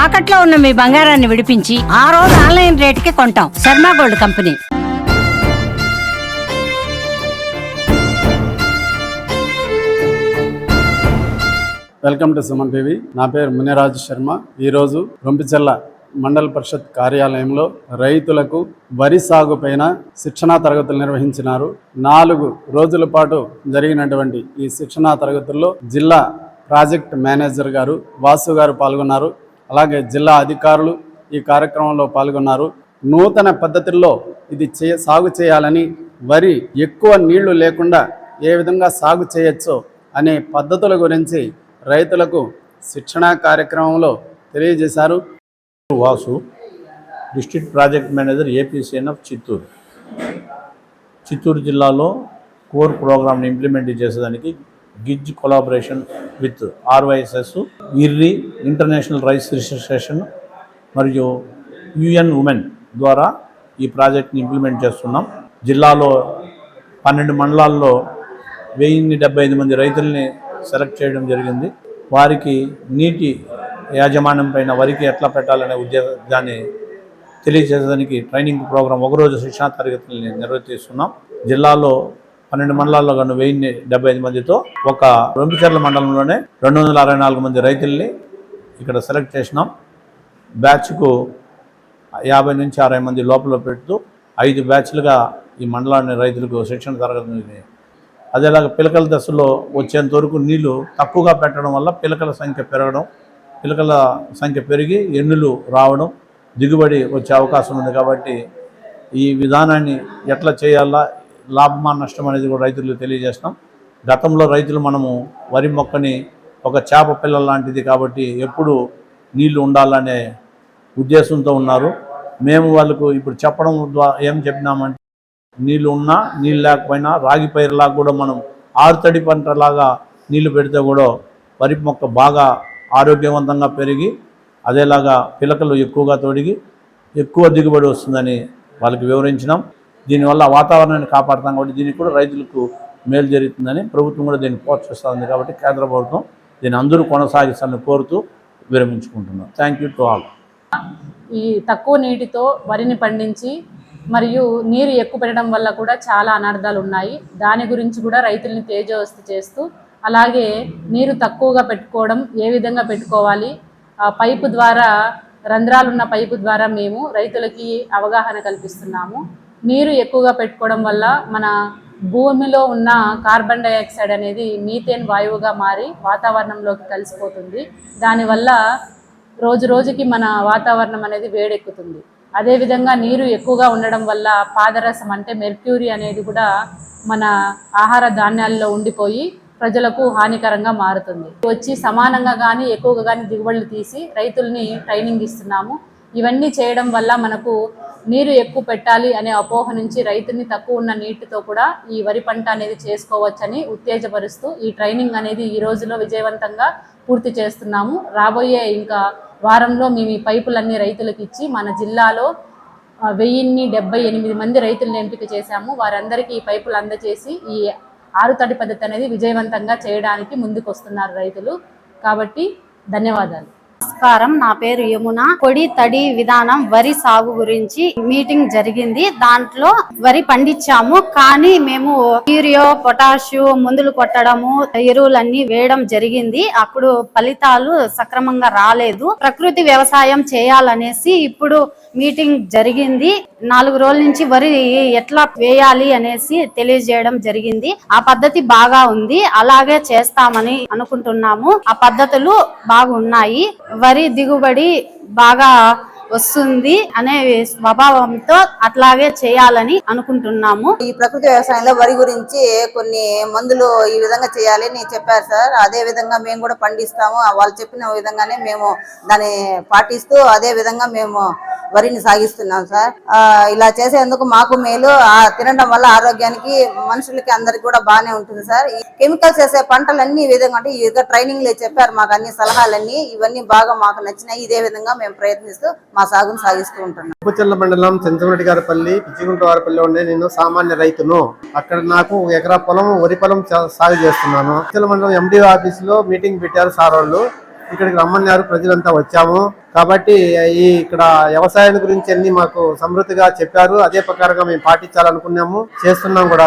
తాకట్లో ఉన్న మీ బంగారాన్ని విడిపించి ఆ రోజు ఆన్లైన్ రేటుకి కొంటాం. Sharma gold company. Welcome to Suman TV. నా పేరు మునిరాజు శర్మ. ఈరోజు రొంపిచెర్ల మండల పరిషత్ కార్యాలయంలో రైతులకు వరి సాగు పైన శిక్షణా తరగతులు నిర్వహించినారు. 4 రోజుల పాటు జరిగినటువంటి ఈ శిక్షణా తరగతుల్లో జిల్లా ప్రాజెక్ట్ మేనేజర్ గారు వాసు గారు పాల్గొన్నారు. అలాగే జిల్లా అధికారులు ఈ కార్యక్రమంలో పాల్గొన్నారు. నూతన పద్ధతుల్లో ఇది సాగు చేయాలని, వరి ఎక్కువ నీళ్లు లేకుండా ఏ విధంగా సాగు చేయొచ్చో అనే పద్ధతుల గురించి రైతులకు శిక్షణా కార్యక్రమంలో తెలియజేశారు. Vasu, district project manager APCNF Chittoor జిల్లాలో కోర్ ప్రోగ్రామ్ని ఇంప్లిమెంట్ చేసేదానికి గిజ్ collaboration with RYSS, IRRI international rice registration మరియు UN ఉమెన్ ద్వారా ఈ ప్రాజెక్ట్ని ఇంప్లిమెంట్ చేస్తున్నాం. జిల్లాలో 12 మండలాల్లో 1075 మంది రైతుల్ని సెలెక్ట్ చేయడం జరిగింది. వారికి నీటి యాజమాన్యం పైన వరికి ఎట్లా పెట్టాలనే ఉద్దేశాన్ని తెలియజేసేదానికి ట్రైనింగ్ ప్రోగ్రాం ఒకరోజు శిక్షణా తరగతుల్ని నిర్వహిస్తున్నాం. జిల్లాలో 12 మండలాల్లో కానీ 1075 మందితో ఒక రొంపిచెర్ల మండలంలోనే 264 మంది రైతుల్ని ఇక్కడ సెలెక్ట్ చేసినాం. బ్యాచ్కు 50 నుంచి 60 మంది లోపల పెడుతూ 5 బ్యాచ్లుగా ఈ మండలాన్ని రైతులకు శిక్షణ తరగతి. అదేలాగా పిలకల దశలో వచ్చేంత వరకు నీళ్లు తక్కువగా పెట్టడం వల్ల పిలకల సంఖ్య పెరిగి ఎన్నులు రావడం, దిగుబడి వచ్చే అవకాశం ఉంది. కాబట్టి ఈ విధానాన్ని ఎట్లా చేయాలా, లాభమా నష్టం అనేది కూడా రైతులకు తెలియజేస్తాం. గతంలో రైతులు మనము వరి మొక్కని ఒక చేప పిల్ల లాంటిది కాబట్టి ఎప్పుడు నీళ్లు ఉండాలనే ఉద్దేశంతో ఉన్నారు. మేము వాళ్ళకు ఇప్పుడు చెప్పడం ద్వారా ఏం చెప్పినామంటే, నీళ్ళు ఉన్నా నీళ్ళు లేకపోయినా రాగి పైరులాగా కూడా మనం ఆరుతడి పంటలాగా నీళ్లు పెడితే కూడా వరి మొక్క బాగా ఆరోగ్యవంతంగా పెరిగి అదేలాగా పిలకలు ఎక్కువగా తొడిగి ఎక్కువ దిగుబడి వస్తుందని వాళ్ళకి వివరించినాం. దీనివల్ల వాతావరణాన్ని కాపాడుతాం కాబట్టి దీనికి కూడా రైతులకు మేలు జరుగుతుందని ప్రభుత్వం కూడా దీన్ని ప్రోత్సహిస్తుంది. కాబట్టి కేంద్ర ప్రభుత్వం దీన్ని అందరూ కొనసాగిస్తారని కోరుతూ విరమించుకుంటున్నాం. Thank you to all. ఈ తక్కువ నీటితో వరిని పండించి మరియు నీరు ఎక్కువ పెట్టడం వల్ల కూడా చాలా అనర్థాలు ఉన్నాయి. దాని గురించి కూడా రైతుల్ని తేజోవస్తి చేస్తూ, అలాగే నీరు తక్కువగా పెట్టుకోవడం ఏ విధంగా పెట్టుకోవాలి, పైపు ద్వారా రంధ్రాలున్న పైపు ద్వారా మేము రైతులకి అవగాహన కల్పిస్తున్నాము. నీరు ఎక్కువగా పెట్టుకోవడం వల్ల మన భూమిలో ఉన్న కార్బన్ డైఆక్సైడ్ అనేది మీథేన్ వాయువుగా మారి వాతావరణంలోకి కలిసిపోతుంది. దానివల్ల రోజు రోజుకి మన వాతావరణం అనేది వేడెక్కుతుంది. అదేవిధంగా నీరు ఎక్కువగా ఉండడం వల్ల పాదరసం అంటే మెర్క్యూరీ అనేది కూడా మన ఆహార ధాన్యాల్లో ఉండిపోయి ప్రజలకు హానికరంగా మారుతుంది. వచ్చి సమానంగా కానీ ఎక్కువగా కానీ దిగుబడులు తీసి రైతుల్ని ట్రైనింగ్ ఇస్తున్నాము. ఇవన్నీ చేయడం వల్ల మనకు నీరు ఎక్కువ పెట్టాలి అనే అపోహ నుంచి రైతుని తక్కువ ఉన్న నీటితో కూడా ఈ వరి పంట అనేది చేసుకోవచ్చని ఉత్తేజపరుస్తూ ఈ ట్రైనింగ్ అనేది ఈ రోజులో విజయవంతంగా పూర్తి చేస్తున్నాము. రాబోయే ఇంకా వారంలో మేము ఈ పైపులన్నీ రైతులకు ఇచ్చి మన జిల్లాలో 1078 మంది రైతులను ఎంపిక చేశాము. వారందరికీ ఈ పైపులు అందజేసి ఈ ఆరుతడి పద్ధతి అనేది విజయవంతంగా చేయడానికి ముందుకు వస్తున్నారు రైతులు. కాబట్టి ధన్యవాదాలు. నమస్కారం, నా పేరు యమున. పొడి తడి విధానం వరి సాగు గురించి మీటింగ్ జరిగింది. దాంట్లో వరి పండించాము, కానీ మేము యూరియా, పొటాషు మందులు కొట్టడము, ఎరువులన్నీ వేయడం జరిగింది. అప్పుడు ఫలితాలు సక్రమంగా రాలేదు. ప్రకృతి వ్యవసాయం చేయాలనేసి ఇప్పుడు మీటింగ్ జరిగింది. 4 రోజుల నుంచి వరి ఎట్లా వేయాలి అనేసి తెలియజేయడం జరిగింది. ఆ పద్ధతి బాగా ఉంది, అలాగే చేస్తామని అనుకుంటున్నాము. ఆ పద్ధతులు బాగున్నాయి. వరి దిగుబడి బాగా వస్తుంది అనే స్వభావంతో అట్లాగే చేయాలని అనుకుంటున్నాము. ఈ ప్రకృతి వ్యవసాయంలో వరి గురించి కొన్ని మందులు ఈ విధంగా చేయాలి అని చెప్పారు సార్. అదే విధంగా మేము కూడా పండిస్తాము. వాళ్ళు చెప్పిన విధంగానే మేము దాన్ని పాటిస్తూ అదే విధంగా మేము వరిని సాగిస్తున్నాం సార్. ఇలా చేసేందుకు మాకు మేలు, తినడం వల్ల ఆరోగ్యానికి మనుషులకి అందరికి కూడా బాగానే ఉంటుంది సార్. కెమికల్స్ వేసే పంటలన్నీ ఈ విధంగా అంటే ఈ ట్రైనింగ్ లో చెప్పారు మాకు అన్ని సలహాలన్నీ. ఇవన్నీ బాగా మాకు నచ్చినాయి. ఇదే విధంగా మేము ప్రయత్నిస్తూ మా సాగును సాగిస్తూ ఉంటున్నాం. రొంపిచెర్ల మండలం చెంచమరెడ్డి గారిపల్లి, పిచ్చిగుంటవారిపల్లి ఉండే నేను సామాన్య రైతును. అక్కడ నాకు 1 ఎకరా పొలం వరి పొలం సాగు చేస్తున్నాను. రొంపిచెర్ల మండలం MDO ఆఫీస్ లో మీటింగ్ పెట్టారు సార్ వాళ్ళు. ఇక్కడికి రమ్మన్నారు, ప్రజలంతా వచ్చాము. కాబట్టి ఇక్కడ వ్యవసాయం గురించి అన్ని మాకు సమృద్ధిగా చెప్పారు. అదే ప్రకారంగా మేము పాటించాలనుకున్నాము, చేస్తున్నాం కూడా.